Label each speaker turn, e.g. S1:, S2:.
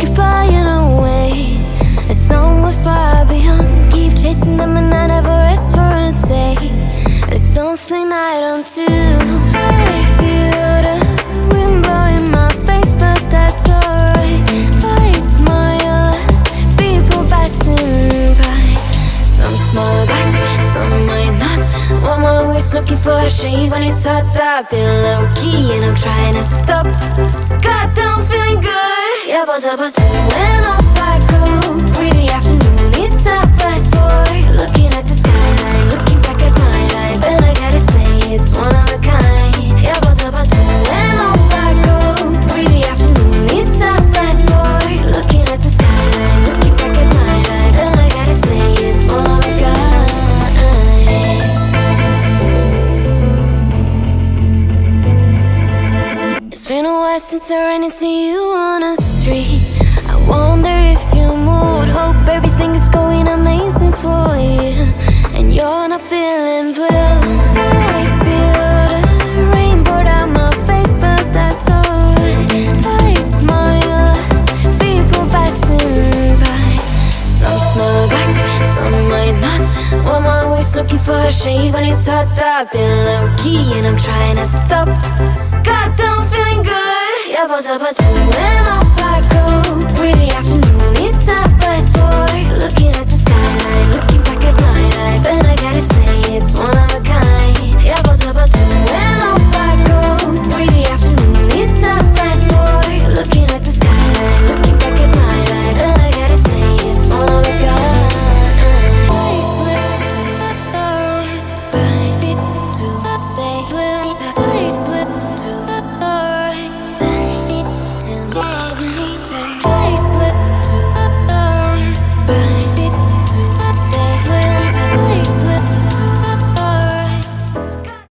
S1: you're flying away, as somewhere far beyond. Keep chasing them and I never rest for a day. There's something I don't do. I feel the wind blowing my face, but that's alright. I smile at people passing by. Some smile back, some might not. I'm always looking for a shade when it's hot. I've been low-key and I'm trying to stop. Goddamn, feeling good. Yeah, but when off I go. Pretty afternoon, it's a fast boy. Looking at the skyline, looking back at my life, and I gotta say it's one of a kind. Yeah, but when off I go. Pretty afternoon, it's a fast boy. Looking at the skyline, looking back at my life, and I gotta say it's one of a kind. It's been a while since I ran into you on the street. I wonder if you moved. Hope everything is going amazing for you, and you're not feeling blue. I feel the rain pour down my face, but that's alright. I smile at people passing by. Some smile back, some might not. I'm always looking for a shade when it's hot. I've been low-key and I'm trying to stop. Goddamn, feeling good. Yeah, but when